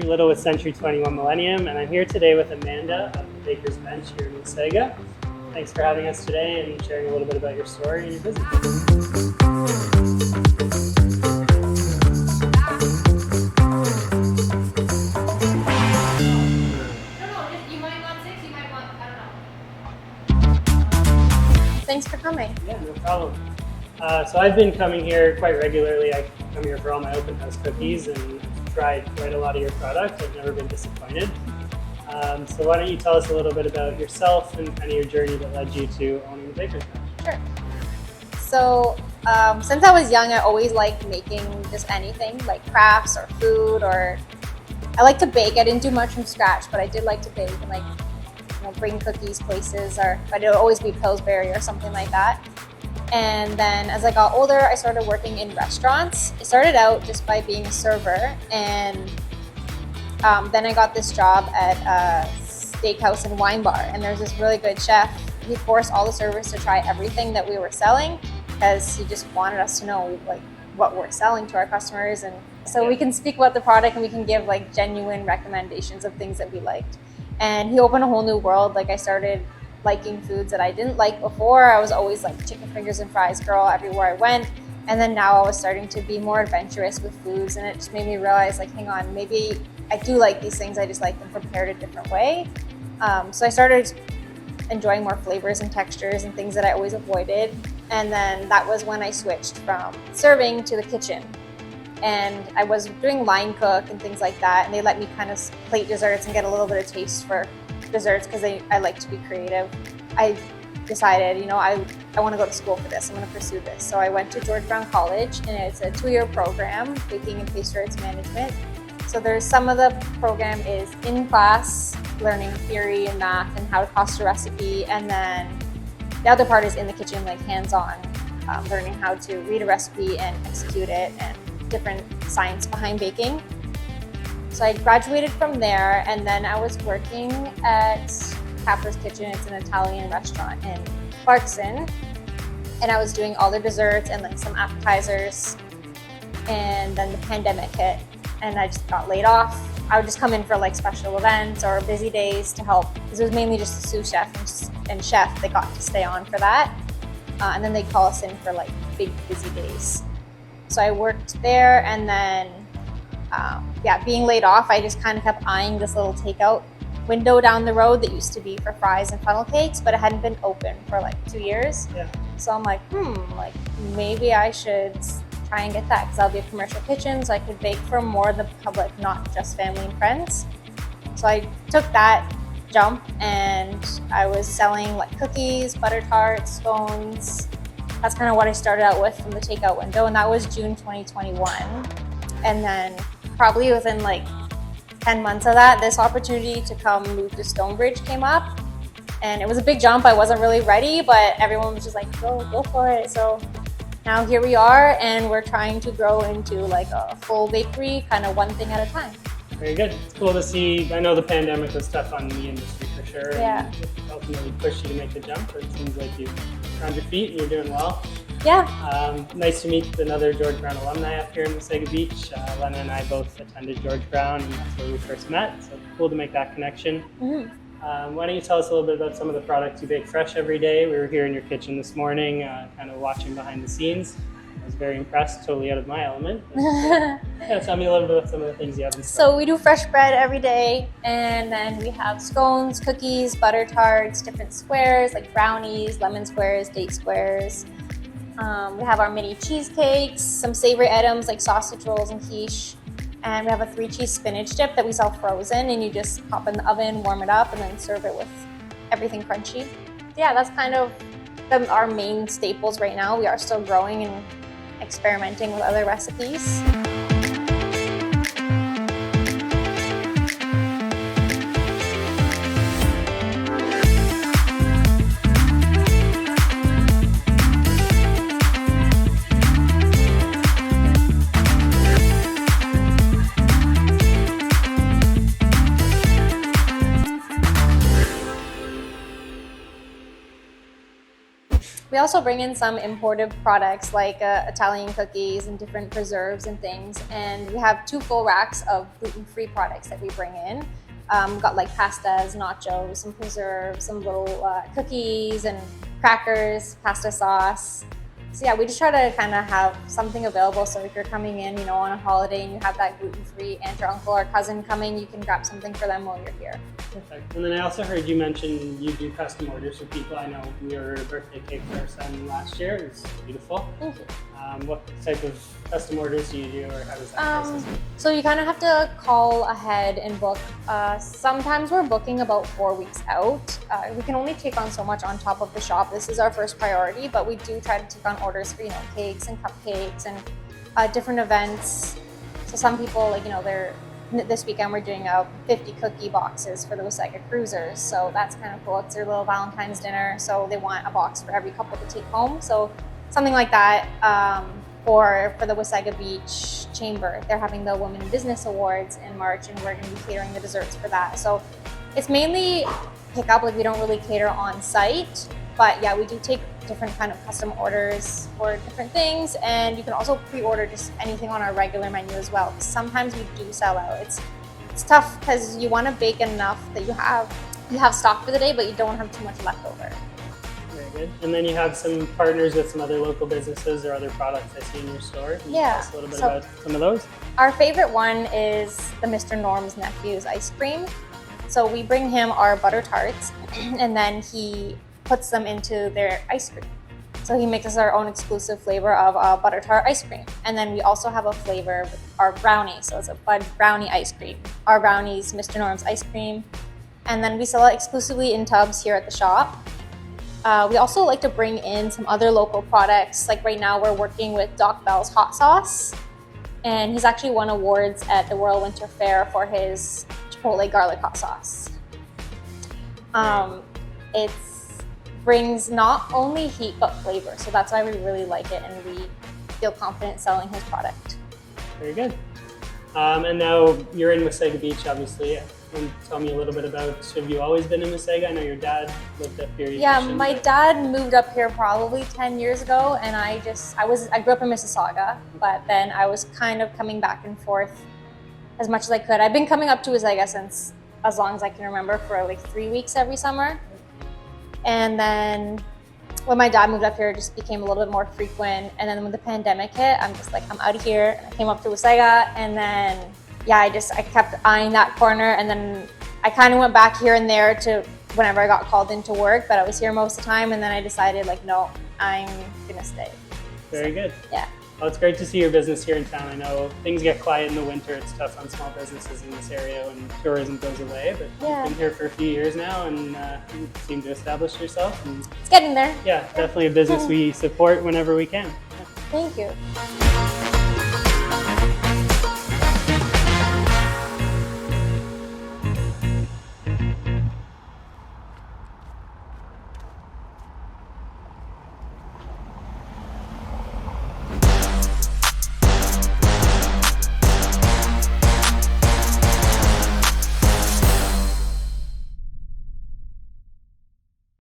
Andrew Little with Century 21 Millennium, and I'm here today with Amanda of the Baker's Bench here in Wasaga. Thanks for having us today and sharing a little bit about your story and your business. Thanks for coming. Yeah, no problem. So I've been coming here quite regularly. I come here for all my open house cookies and I've tried quite a lot of your product. I've never been disappointed. So why don't you tell us a little bit about yourself and kind of your journey that led you to owning the Baker's Bench? Sure. So since I was young, I always liked making just anything, like crafts or food, or I like to bake. I didn't do much from scratch, but I did like to bake and bring cookies places, but it would always be Pillsbury or something like that. And then as I got older, I started working in restaurants. It started out just by being a server, and then I got this job at a steakhouse and wine bar, and there's this really good chef. He forced all the servers to try everything that we were selling because he just wanted us to know what we're selling to our customers, and so we can speak about the product and we can give genuine recommendations of things that we liked. And he opened a whole new world. I started liking foods that I didn't like before. I was always chicken fingers and fries girl everywhere I went. And then now I was starting to be more adventurous with foods, and it just made me realize hang on, maybe I do like these things, I just like them prepared a different way. So I started enjoying more flavors and textures and things that I always avoided. And then that was when I switched from serving to the kitchen. And I was doing line cook and things like that, and they let me kind of plate desserts and get a little bit of taste for desserts because I like to be creative. I decided, I want to go to school for this. I'm going to pursue this. So I went to George Brown College, and it's a 2-year program, baking and pastry arts management. So there's some of the program is in class, learning theory and math and how to cost a recipe, and then the other part is in the kitchen, hands-on, learning how to read a recipe and execute it, and different science behind baking. So I graduated from there, and then I was working at Capper's Kitchen. It's an Italian restaurant in Clarkson, and I was doing all the desserts and some appetizers. And then the pandemic hit, and I just got laid off. I would just come in for special events or busy days to help, because it was mainly just a sous chef and chef that got to stay on for that. And then they'd call us in for big busy days. So I worked there, and then, being laid off, I just kind of kept eyeing this little takeout window down the road that used to be for fries and funnel cakes, but it hadn't been open for 2 years. Yeah. So I'm maybe I should try and get that, because I'll be a commercial kitchen, so I could bake for more of the public, not just family and friends. So I took that jump, and I was selling cookies, butter tarts, scones. That's kind of what I started out with from the takeout window, and that was June 2021. And then probably within 10 months of that, this opportunity to come move to Stonebridge came up. And it was a big jump. I wasn't really ready, but everyone was just go for it. So now here we are, and we're trying to grow into a full bakery, kind of one thing at a time. Very good. It's cool to see. I know the pandemic was tough on the industry for sure. Yeah. And it ultimately pushed you to make the jump, but it seems like you found your feet and you're doing well. Yeah. Nice to meet another George Brown alumni up here in Wasaga Beach. Lena and I both attended George Brown, and that's where we first met. So cool to make that connection. Mm-hmm. Why don't you tell us a little bit about some of the products you bake fresh every day? We were here in your kitchen this morning, kind of watching behind the scenes. I was very impressed, totally out of my element. But, tell me a little bit about some of the things you have in store. So we do fresh bread every day, and then we have scones, cookies, butter tarts, different squares brownies, lemon squares, date squares. We have our mini cheesecakes, some savory items like sausage rolls and quiche, and we have a 3-cheese spinach dip that we sell frozen, and you just pop in the oven, warm it up, and then serve it with everything crunchy. Yeah, that's kind of our main staples right now. We are still growing and experimenting with other recipes. We also bring in some imported products like Italian cookies and different preserves and things. And we have 2 full racks of gluten-free products that we bring in. We've got like pastas, nachos, some preserves, some little cookies and crackers, pasta sauce. So yeah, we just try to kind of have something available. So if you're coming in, on a holiday and you have that gluten-free aunt or uncle or cousin coming, you can grab something for them while you're here. Perfect. And then I also heard you mention you do custom orders for people. I know we ordered a birthday cake for our son last year. It was beautiful. Thank you. What type of custom orders do you do, or how does that process work? So you kind of have to call ahead and book. Sometimes we're booking about 4 weeks out. We can only take on so much on top of the shop. This is our first priority, but we do try to take on orders for cakes and cupcakes and different events. So some people this weekend we're doing 50 cookie boxes for the Wasaga cruisers. So that's kind of cool. It's their little Valentine's dinner. So they want a box for every couple to take home. So something like that. Or for the Wasaga Beach Chamber, they're having the Women in Business Awards in March, and we're going to be catering the desserts for that. So it's mainly pick up, we don't really cater on site, but yeah, we do take different kind of custom orders for different things, and you can also pre-order just anything on our regular menu as well. Sometimes we do sell out. It's tough because you want to bake enough that you have stock for the day, but you don't have too much left over. Very good. And then you have some partners with some other local businesses or other products I see in your store. Can you tell us a little bit about some of those? Our favorite one is the Mr. Norm's Nephew's ice cream. So we bring him our butter tarts, and then he puts them into their ice cream. So he makes us our own exclusive flavor of butter tart ice cream. And then we also have a flavor with our brownie. So it's a fudge brownie ice cream. Our brownie's Mr. Norm's ice cream. And then we sell it exclusively in tubs here at the shop. We also like to bring in some other local products. Like right now we're working with Doc Bell's hot sauce. And he's actually won awards at the Royal Winter Fair for his Chipotle garlic hot sauce. It brings not only heat but flavor, so that's why we really like it, and we feel confident selling his product. Very good. And now you're in Wasaga Beach, obviously. And tell me a little bit about, have you always been in Wasaga? I know your dad lived up here. Yeah, my dad moved up here probably 10 years ago, and I grew up in Mississauga, but then I was kind of coming back and forth as much as I could. I've been coming up to Wasaga since as long as I can remember, for like 3 weeks every summer. And then when my dad moved up here, it just became a little bit more frequent. And then when the pandemic hit, I'm just like, I'm out of here. And I came up to Wasaga, and then yeah, I kept eyeing that corner, and then I kind of went back here and there to whenever I got called into work, but I was here most of the time, and then I decided like, no, I'm gonna stay. Very good. Yeah. Well, it's great to see your business here in town. I know things get quiet in the winter. It's tough on small businesses in this area when tourism goes away, but yeah, you've been here for a few years now, and you seem to establish yourself. And it's getting there. yeah, definitely a business we support whenever we can. Thank you.